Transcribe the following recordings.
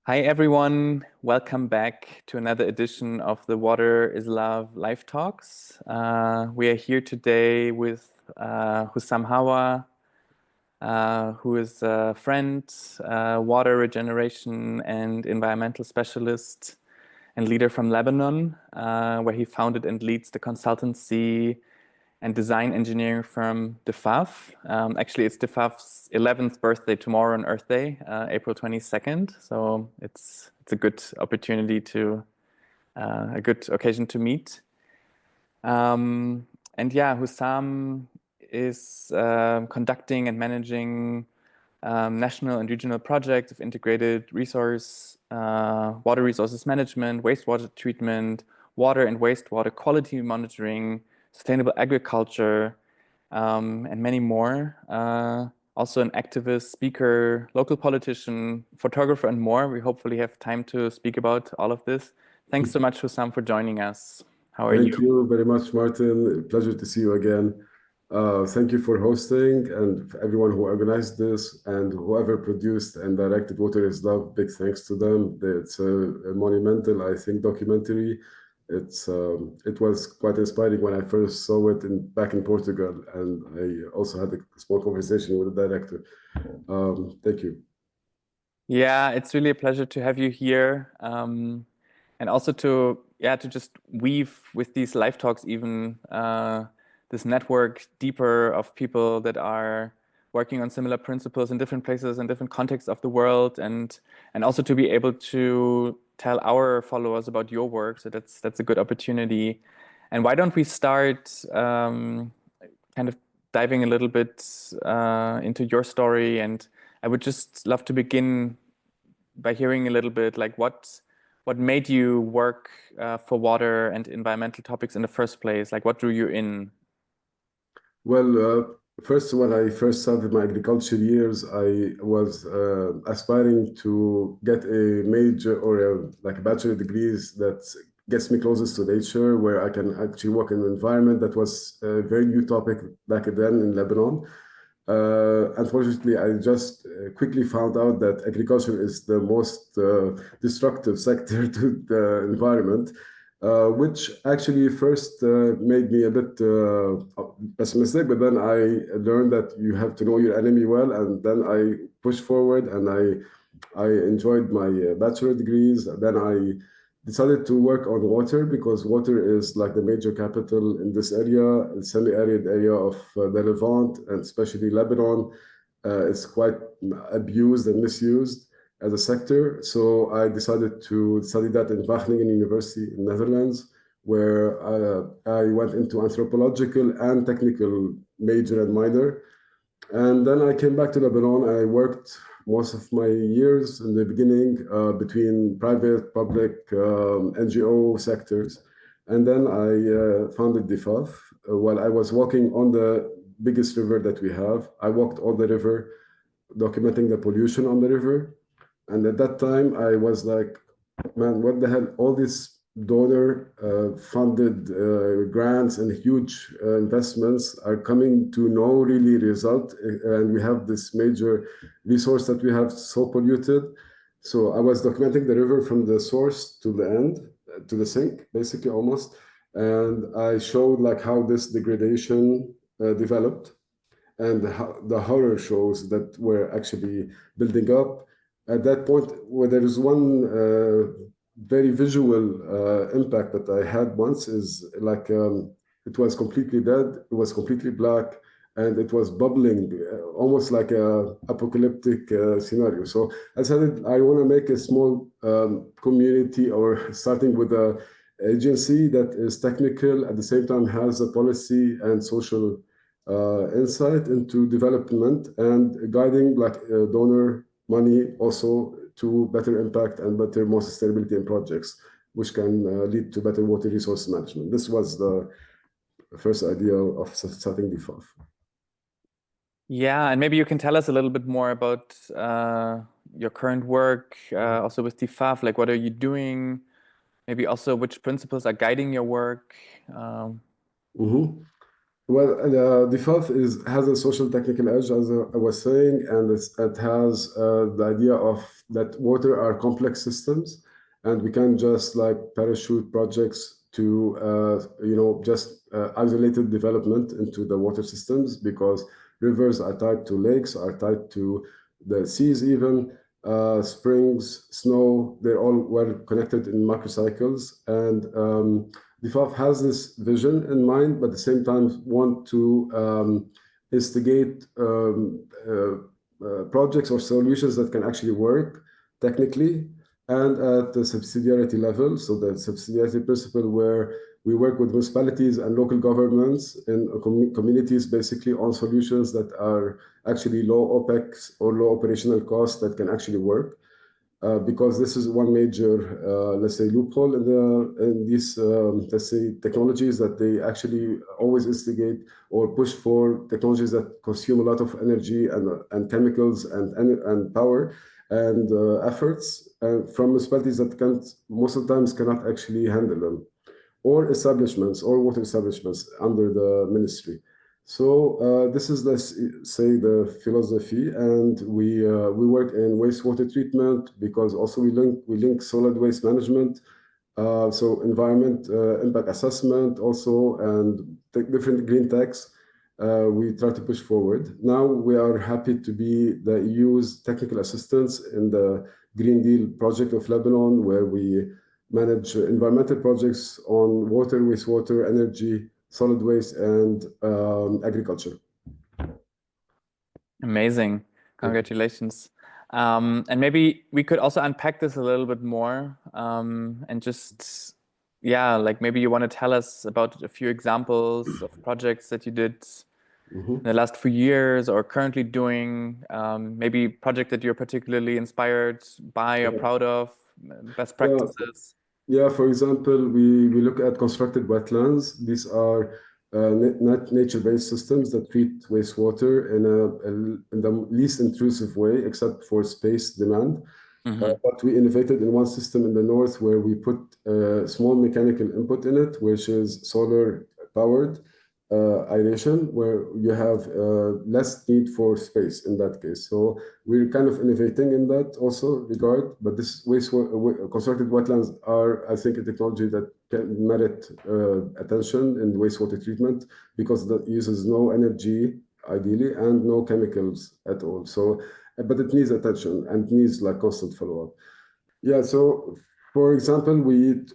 Hi everyone, welcome back to another edition of the Water is Love Live Talks. We are here today with Hussam Hawwa, who is a friend, water regeneration and environmental specialist and leader from Lebanon, where he founded and leads the consultancy and design engineering firm DIFAF. Actually, it's DIFAF's 11th birthday tomorrow on Earth Day, April 22nd. So it's a good opportunity to, a good occasion to meet. And yeah, Hussam is conducting and managing national and regional projects of integrated water resources management, wastewater treatment, water and wastewater quality monitoring, sustainable agriculture, and many more. Also an activist, speaker, local politician, photographer, and more. We hopefully have time to speak about all of this. Thanks so much, Hussam, for joining us. How are you? Thank you very much, Martin. Pleasure to see you again. Thank you for hosting and for everyone who organized this and whoever produced and directed Water is Love. Big thanks to them. It's a monumental, I think, documentary. It was quite inspiring when I first saw it back in Portugal, and I also had a small conversation with the director. Thank you. Yeah, it's really a pleasure to have you here. And also to just weave with these live talks even this network deeper of people that are working on similar principles in different places and different contexts of the world, and also to be able to tell our followers about your work. So that's a good opportunity. And why don't we start kind of diving a little bit into your story? And I would just love to begin by hearing a little bit like what made you work for water and environmental topics in the first place? Like what drew you in? Well, first, when I first started my agriculture years, I was aspiring to get a major or like a bachelor degrees that gets me closest to nature, where I can actually work in an environment that was a very new topic back then in Lebanon. Unfortunately, I just quickly found out that agriculture is the most destructive sector to the environment, which actually first made me a bit pessimistic. But then I learned that you have to know your enemy well, and then I pushed forward, and I enjoyed my bachelor degrees. Then I decided to work on water because water is like the major capital in this area, a semi-arid area of the Levant, and especially Lebanon. It's quite abused and misused as a sector. So I decided to study that in Wageningen University in Netherlands, where I went into anthropological and technical major and minor. And then I came back to Lebanon. I worked most of my years in the beginning between private, public, NGO sectors. And then I founded DIFAF while I was walking on the biggest river that we have. I walked on the river, documenting the pollution on the river. And at that time, I was like, man, what the hell? All these donor funded grants and huge investments are coming to no really result. And we have this major resource that we have so polluted. So I was documenting the river from the source to the end, to the sink, basically almost. And I showed like how this degradation developed and how the horror shows that were actually building up. At that point, where there is one very visual impact that I had once is like it was completely dead, it was completely black, and it was bubbling, almost like a apocalyptic scenario. So I decided I want to make a small community, or starting with a agency that is technical, at the same time has a policy and social insight into development and guiding like donor money also to better impact and better, more sustainability in projects, which can lead to better water resource management. This was the first idea of starting DIFAF. Yeah, and maybe you can tell us a little bit more about your current work, also with DIFAF. Like, what are you doing? Maybe also which principles are guiding your work? Mm-hmm. Well, DIFAF has a social technical edge, as I was saying, and it has the idea of that water are complex systems, and we can't just like parachute projects to just isolated development into the water systems because rivers are tied to lakes, are tied to the seas, even springs, snow. They're all well connected in macrocycles, and DFAF has this vision in mind, but at the same time want to instigate projects or solutions that can actually work technically and at the subsidiarity level. So the subsidiarity principle where we work with municipalities and local governments and communities basically on solutions that are actually low OPEX or low operational costs that can actually work because this is one major, let's say, loophole in these, let's say, technologies that they actually always instigate or push for technologies that consume a lot of energy and chemicals and power and efforts from municipalities that can't, most of the times cannot actually handle them or establishments or water establishments under the ministry. So this is, let's say, the philosophy, and we work in wastewater treatment because also we link solid waste management, so environment impact assessment also, and different green techs. We try to push forward. Now we are happy to be the EU's technical assistants in the Green Deal project of Lebanon, where we manage environmental projects on water, wastewater, energy, solid waste, and agriculture. Amazing. Congratulations. And maybe we could also unpack this a little bit more and just, yeah, like maybe you want to tell us about a few examples of projects that you did Mhm. in the last few years or currently doing, maybe project that you're particularly inspired by or proud of, best Yeah, practices. yeah. For example, we look at constructed wetlands. These are nature-based systems that treat wastewater in the least intrusive way, except for space demand. Hmm. But we innovated in one system in the north where we put a small mechanical input in it, which is solar powered aeration, where you have less need for space in that case. So we're kind of innovating in that also regard. But this constructed wetlands are, I think, a technology that can merit attention in wastewater treatment because that uses no energy ideally and no chemicals at all. So but it needs attention and needs like constant follow-up. Yeah, so for example, we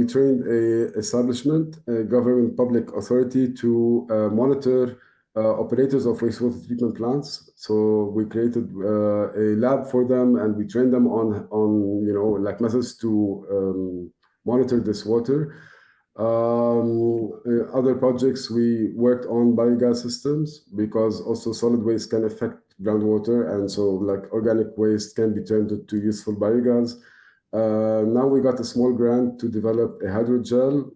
trained a establishment, a government public authority to monitor operators of wastewater treatment plants. So we created a lab for them, and we trained them on like methods to monitor this water. Other projects we worked on biogas systems because also solid waste can affect groundwater, and so like organic waste can be turned into useful biogas. Now we got a small grant to develop a hydrogel,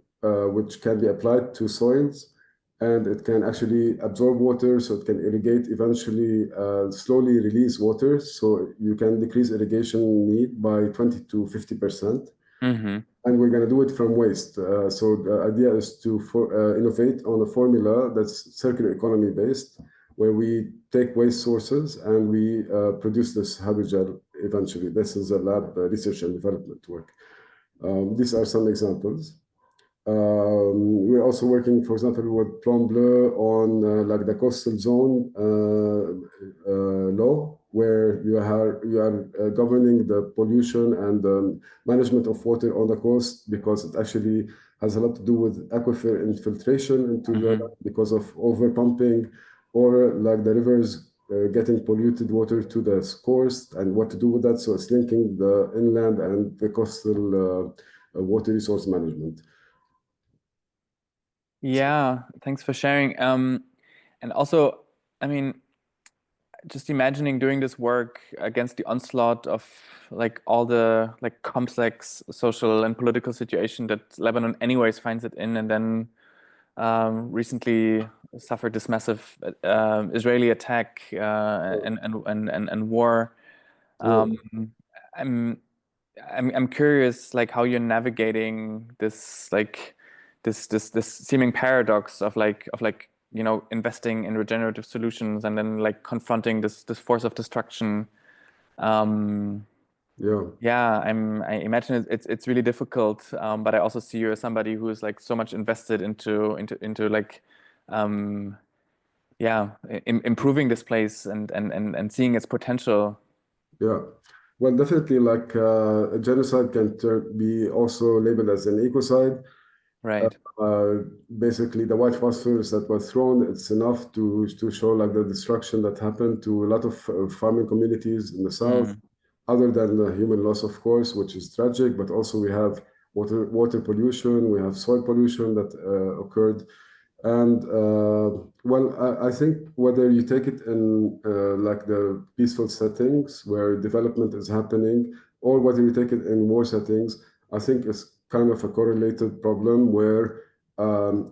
which can be applied to soils, and it can actually absorb water, so it can irrigate eventually, slowly release water, so you can decrease irrigation need by 20 to 50%. Hmm. And we're going to do it from waste. So the idea is to innovate on a formula that's circular economy based, where we take waste sources and we produce this hydrogel eventually. This is a lab research and development work. These are some examples. We're also working, for example, with Plan Bleu on like the coastal zone law, where you are governing the pollution and the management of water on the coast because it actually has a lot to do with aquifer infiltration into the Hmm. because of over pumping or like the rivers getting polluted water to the coast and what to do with that. So it's linking the inland and the coastal water resource management. Yeah, thanks for sharing. And also, I mean, just imagining doing this work against the onslaught of like all the like complex social and political situation that Lebanon anyways finds it in, and then recently suffered this massive Israeli attack and war. Yeah. Um, I'm I'm curious like how you're navigating this like this seeming paradox of like investing in regenerative solutions and then like confronting this force of destruction. Yeah, I imagine it's really difficult, but I also see you as somebody who is like so much invested into like improving this place and seeing its potential. Yeah. Well, definitely, like a genocide can be also labeled as an ecocide. Right. Basically, the white phosphorus that was thrown, it's enough to show like the destruction that happened to a lot of farming communities in the south, other than the human loss, of course, which is tragic. But also we have water pollution, we have soil pollution that occurred. And well, I think whether you take it in like the peaceful settings where development is happening, or whether you take it in war settings, I think it's kind of a correlated problem where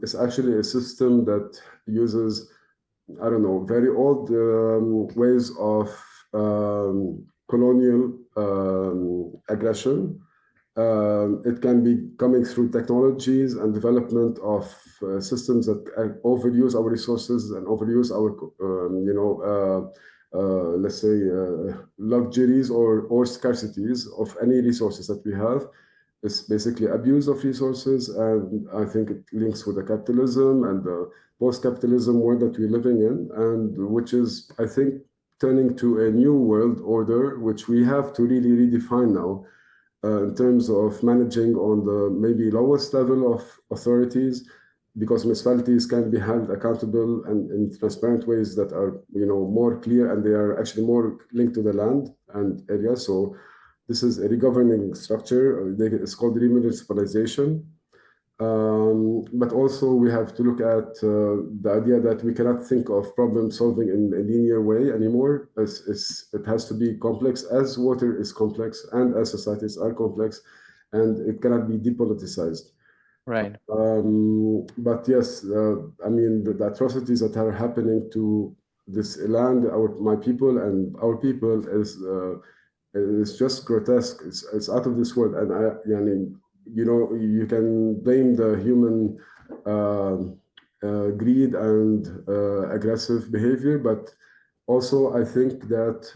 it's actually a system that uses, I don't know, very old ways of colonial aggression. It can be coming through technologies and development of systems that overuse our resources and overuse our, let's say, luxuries or scarcities of any resources that we have. It's basically abuse of resources, and I think it links with the capitalism and the post-capitalism world that we're living in, and which is, I think, turning to a new world order, which we have to really redefine now in terms of managing on the maybe lowest level of authorities, because municipalities can be held accountable and in transparent ways that are, more clear, and they are actually more linked to the land and area. So this is a regoverning structure. It's called remunicipalization. But also we have to look at the idea that we cannot think of problem solving in a linear way anymore. It has to be complex, as water is complex and as societies are complex, and it cannot be depoliticized. Right. But yes, I mean, the atrocities that are happening to this land, my people and our people is just grotesque. It's out of this world, and I mean, you can blame the human greed and aggressive behavior, but also I think that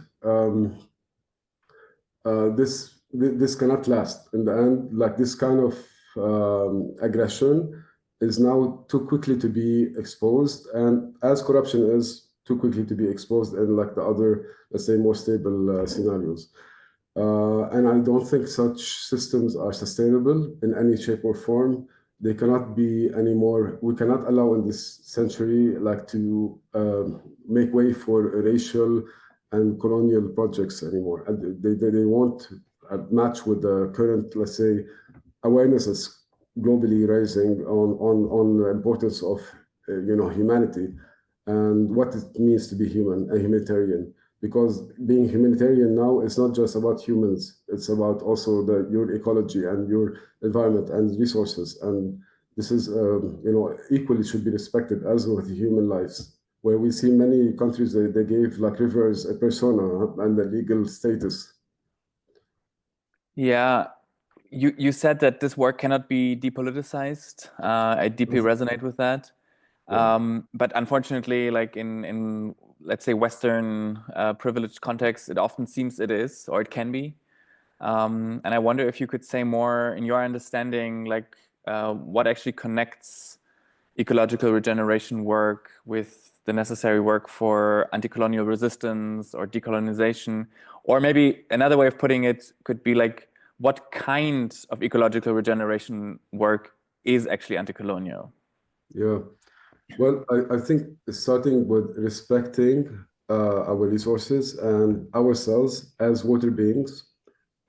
this cannot last in the end. Like this kind of aggression is now too quickly to be exposed, and as corruption is too quickly to be exposed in like the other, let's say, more stable scenarios. And I don't think such systems are sustainable in any shape or form. They cannot be anymore. We cannot allow in this century like to make way for racial and colonial projects anymore. And they won't match with the current, let's say, awareness is globally rising on the importance of humanity and what it means to be human, a humanitarian. Because being humanitarian now is not just about humans; it's about also your ecology and your environment and resources. And this is, equally should be respected as with human lives. Where we see many countries they gave like rivers a persona and a legal status. Yeah, you said that this work cannot be depoliticized. I deeply resonate with that. But unfortunately, like in let's say Western privileged context, it often seems it is, or it can be. And I wonder if you could say more in your understanding, like what actually connects ecological regeneration work with the necessary work for anti-colonial resistance or decolonization, or maybe another way of putting it could be like, what kind of ecological regeneration work is actually anti-colonial? Yeah. Well, I think starting with respecting our resources and ourselves as water beings,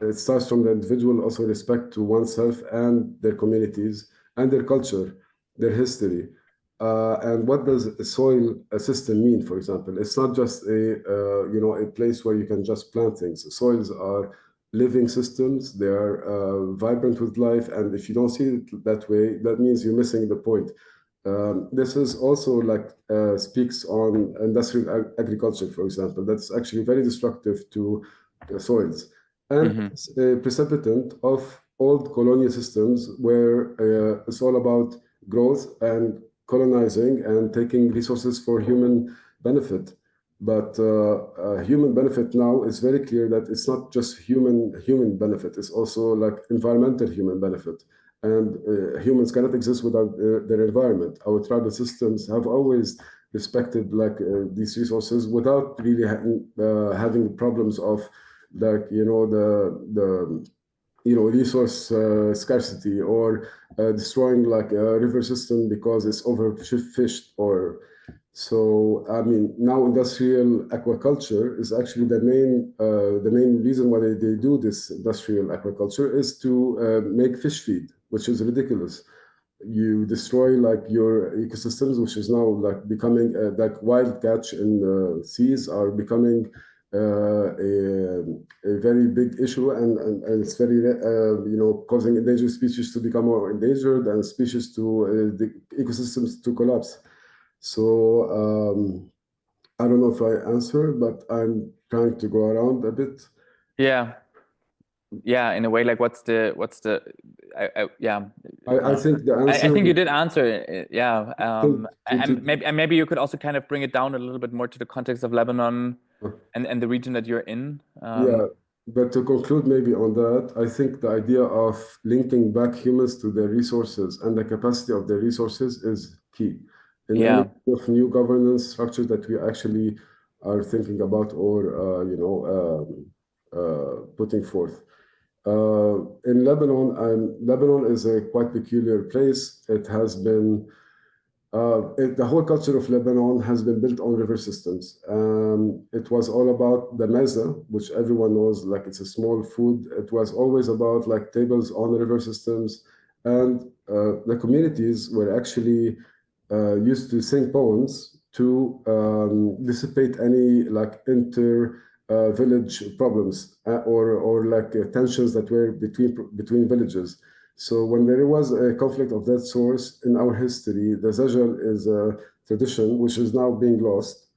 it starts from the individual, also respect to oneself and their communities and their culture, their history. And what does a soil system mean, for example? It's not just a place where you can just plant things. Soils are living systems. They are vibrant with life. And if you don't see it that way, that means you're missing the point. This is also like speaks on industrial agriculture, for example. That's actually very destructive to soils. And it's a precipitant of old colonial systems where it's all about growth and colonizing and taking resources for human benefit. But human benefit now is very clear that it's not just human benefit, it's also like environmental human benefit. And humans cannot exist without their environment. Our tribal systems have always respected like these resources without really having problems of like the resource scarcity or destroying like a river system because it's overfished or so. I mean, now industrial aquaculture is actually the main reason why they do this industrial aquaculture is to make fish feed, which is ridiculous. You destroy like your ecosystems, which is now like becoming like wild catch in the seas are becoming a very big issue, and it's very causing endangered species to become more endangered and species to the ecosystems to collapse. So I don't know if I answered, but I'm trying to go around a bit. Yeah. Yeah, in a way, like what's the yeah. I think the I answer. think you did answer it. Yeah. And To, maybe you could also kind of bring it down a little bit more to the context of Lebanon uh, and the region that you're in. Yeah, but to conclude maybe on that, I think the idea of linking back humans to their resources and the capacity of their resources is key in any Yeah. of new governance structure that we actually are thinking about or putting forth. In Lebanon, Lebanon is a quite peculiar place. It has been the whole culture of Lebanon has been built on river systems. It was all about the meza, which everyone knows, like it's a small food. It was always about like tables on the river systems, and the communities were actually used to sing poems to dissipate any like inter village problems or like tensions that were between villages. So when there was a conflict of that source in our history, the Zajal is a tradition which is now being lost,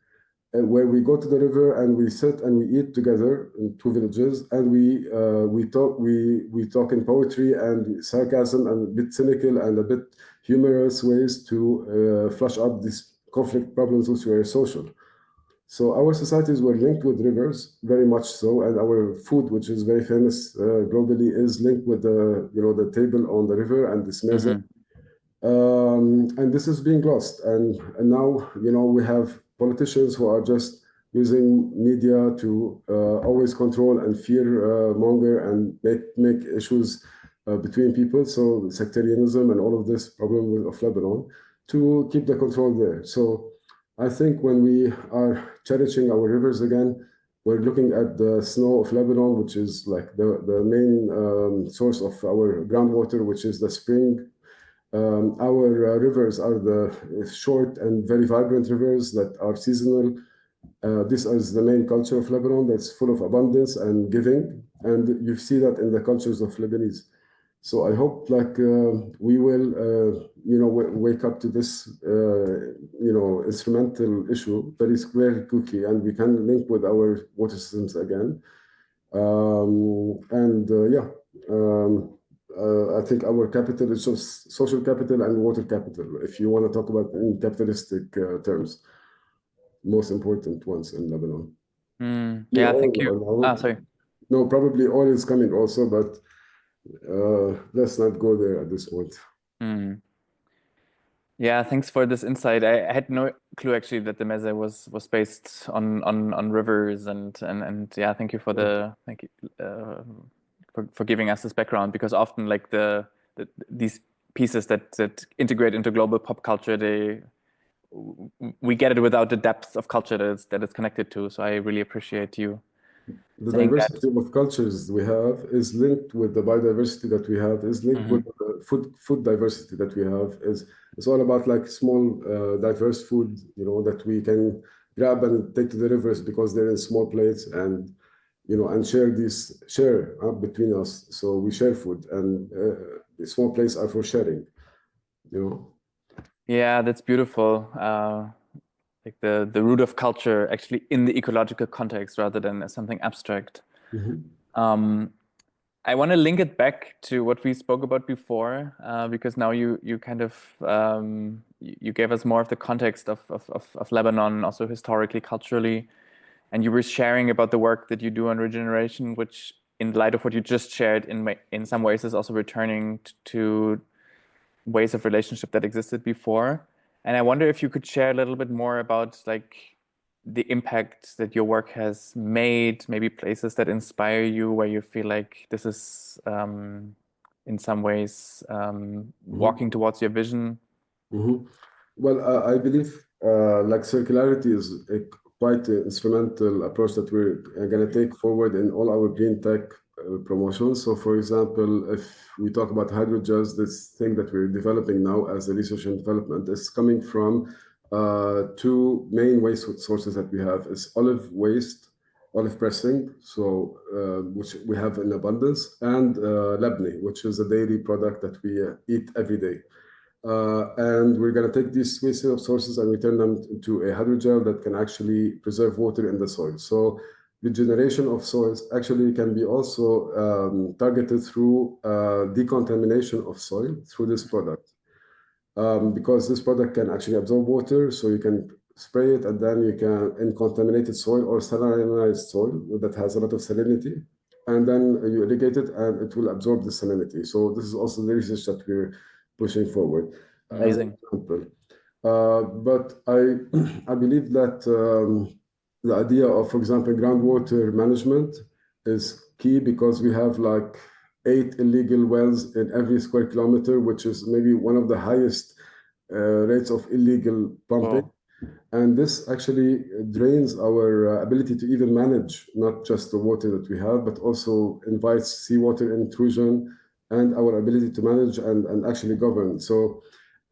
where we go to the river and we sit and we eat together in two villages, and we talk in poetry and sarcasm and a bit cynical and a bit humorous ways to flush out these conflict problems which were social. So our societies were linked with rivers, very much so, and our food, which is very famous globally, is linked with the table on the river and this mesa. Hmm. And this is being lost. And now we have politicians who are just using media to always control and fear monger and make issues between people. So sectarianism and all of this problem of Lebanon to keep the control there. So I think when we are cherishing our rivers again, we're looking at the snow of Lebanon, which is like the main source of our groundwater, which is the spring. Our rivers are the short and very vibrant rivers that are seasonal. This is the main culture of Lebanon that's full of abundance and giving, and you see that in the cultures of Lebanese. So I hope like we will, wake up to this, instrumental issue very quickly, and we can link with our water systems again. And yeah, I think our capital is just social capital and water capital, if you want to talk about in capitalistic terms, most important ones in Lebanon. The Yeah, thank oil you. now, Sorry. no, probably oil is coming also, but let's not go there at this point. Mm. Yeah, thanks for this insight. I had no clue actually that the mesa was based on rivers and yeah, thank you for thank you for giving us this background, because often like these pieces that integrate into global pop culture, we get it without the depth of culture that it's connected to. So I really appreciate you The saying that. diversity of cultures we have is linked with the biodiversity that we have, is linked Hmm. with the food diversity that we have. Is It's all about like small diverse food, that we can grab and take to the rivers because they're in small plates, and and share between us. So we share food, and the small plates are for sharing. You know. Yeah, that's beautiful. Like the root of culture actually in the ecological context rather than as something abstract. Mhm. Um, I want to link it back to what we spoke about before, because now you kind of you gave us more of the context of Lebanon, also historically, culturally, and you were sharing about the work that you do on regeneration, which, in light of what you just shared, in some ways is also returning to ways of relationship that existed before. And I wonder if you could share a little bit more about like the impact that your work has made, maybe places that inspire you, where you feel like this is in some ways walking towards your vision. Mhm. Well, I believe like circularity is a quite an instrumental approach that we're going to take forward in all our green tech promotions. So, for example, if we talk about hydrogels, this thing that we're developing now as a research and development is coming from two main waste sources that we have: is olive waste, olive pressing, so which we have in abundance, and labne, which is a dairy product that we eat every day. And we're going to take these waste sources and return them into a hydrogel that can actually preserve water in the soil. So regeneration of soils actually can be also targeted through decontamination of soil through this product. Because this product can actually absorb water, so you can spray it, and then you can, in contaminated soil or salinized soil that has a lot of salinity, and then you irrigate it and it will absorb the salinity. So this is also the research that we're pushing forward. Amazing. But I believe that the idea of, for example, groundwater management is key, because we have like 8 illegal wells in every square kilometer, which is maybe one of the highest rates of illegal pumping. Wow. And this actually drains our ability to even manage not just the water that we have, but also invites seawater intrusion and our ability to manage and actually govern. So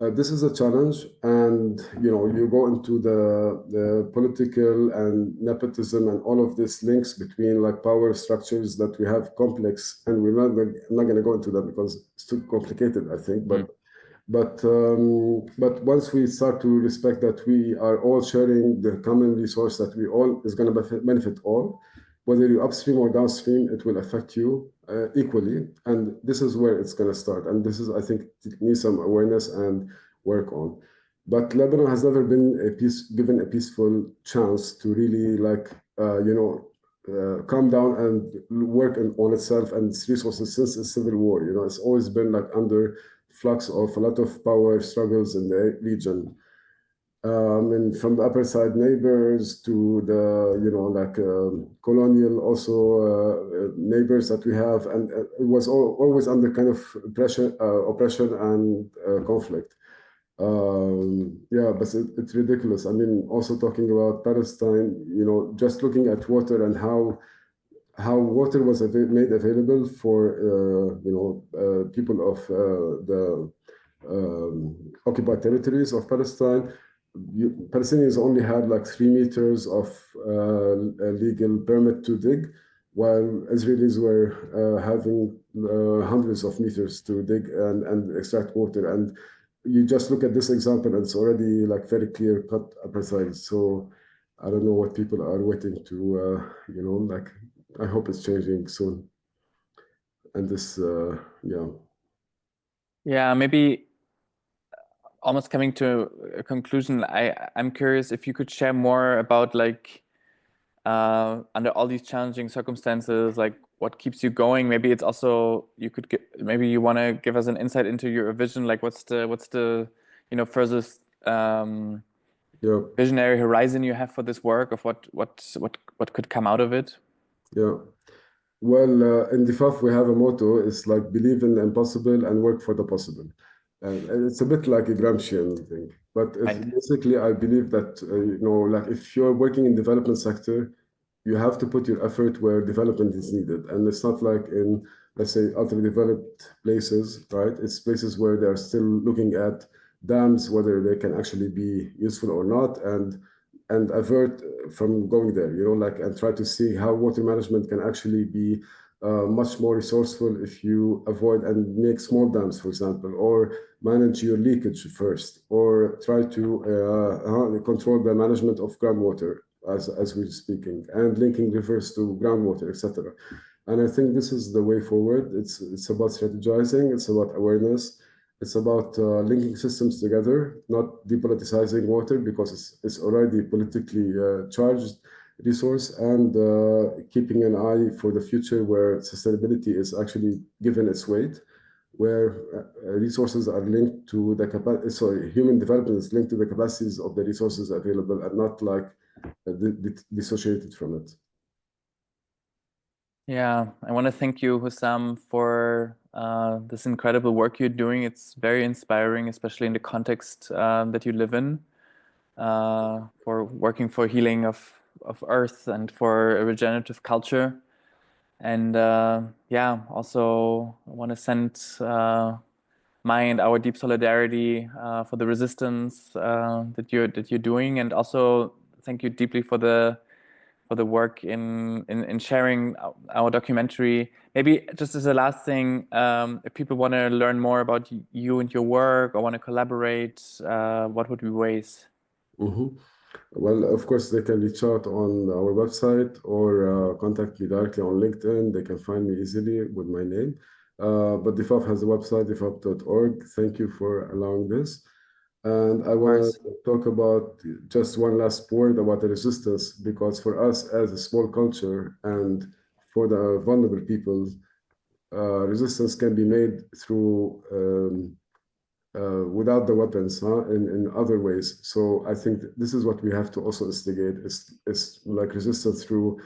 this is a challenge, and you go into the political and nepotism and all of these links between like power structures that we have complex, and I'm not going to go into that because it's too complicated, I think. But once we start to respect that we are all sharing the common resource that we all is going to benefit all, whether you're upstream or downstream, it will affect you equally. And this is where it's going to start. And this is, I think, it needs some awareness and work on. But Lebanon has never been given a peaceful chance to really calm down and work on itself and its resources since the civil war. It's always been like under flux of a lot of power struggles in the region. And from the upper side neighbors to the, colonial also neighbors that we have. And it was always under kind of pressure, oppression and conflict. Yeah, but it's ridiculous. I mean, also talking about Palestine, just looking at water and how water was made available for people of the occupied territories of Palestine. Palestinians only had like 3 meters of legal permit to dig, while Israelis were having hundreds of meters to dig and extract water. And you just look at this example, and it's already like very clear cut apartheid. So I don't know what people are waiting to, like. I hope it's changing soon. And this, yeah. Yeah, maybe almost coming to a conclusion, I'm curious if you could share more about like under all these challenging circumstances, like what keeps you going. Maybe it's also maybe you want to give us an insight into your vision, like what's the furthest Yeah. visionary horizon you have for this work, of what could come out of it. Yeah. Well, in DIFAF, we have a motto. It's like believe in the impossible and work for the possible. And it's a bit like a Gramscian thing. But Right. basically, I believe that, like if you're working in development sector, you have to put your effort where development is needed. And it's not like in, let's say, underdeveloped places, right? It's places where they're still looking at dams, whether they can actually be useful or not, and avert from going there, and try to see how water management can actually be much more resourceful if you avoid and make small dams, for example, or manage your leakage first, or try to control the management of groundwater as we're speaking, and linking rivers to groundwater, etc. And I think this is the way forward. It's about strategizing. It's about awareness. It's about linking systems together, not depoliticizing water because it's already politically charged resource, and keeping an eye for the future where sustainability is actually given its weight, where resources are linked to the capacity, sorry, human development is linked to the capacities of the resources available and not like dissociated from it. Yeah, I want to thank you, Hussam, for this incredible work you're doing. It's very inspiring, especially in the context that you live in, for working for healing of Earth and for a regenerative culture. And yeah, also I want to send my and our deep solidarity for the resistance that you're doing, and also thank you deeply for the work in sharing our documentary. Maybe just as a last thing, if people want to learn more about you and your work or want to collaborate, what would be ways? Mhm. Well, of course, they can reach out on our website or contact me directly on LinkedIn. They can find me easily with my name. But DIFAF has a website, difaf.org. Thank you for allowing this. And I Of want course. to talk about just one last word about the resistance, because for us as a small culture and for the vulnerable people, resistance can be made through without the weapons, in other ways. So I think this is what we have to also instigate is like resistance through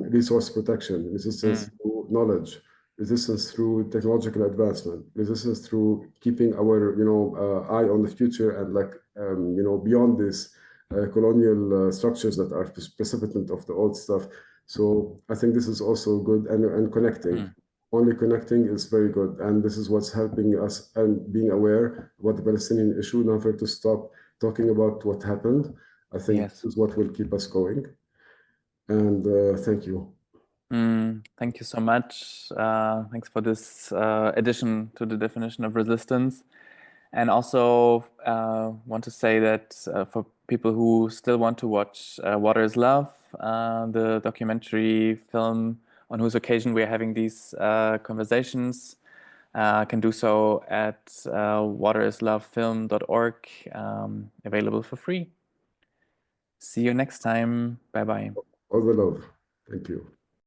resource protection, resistance Mm. through knowledge, resistance through technological advancement, resistance through keeping our eye on the future and like beyond this colonial structures that are precipitant of the old stuff. So I think this is also good and connecting. Mm. Only connecting is very good. And this is what's helping us and being aware about the Palestinian issue, never to stop talking about what happened. I think Yes. this is what will keep us going. And thank you. Thank you so much. Thanks for this addition to the definition of resistance. And also want to say that for people who still want to watch Water is Love, the documentary film on whose occasion we're having these conversations, can do so at waterislovefilm.org, available for free. See you next time. Bye bye. All the love. Thank you.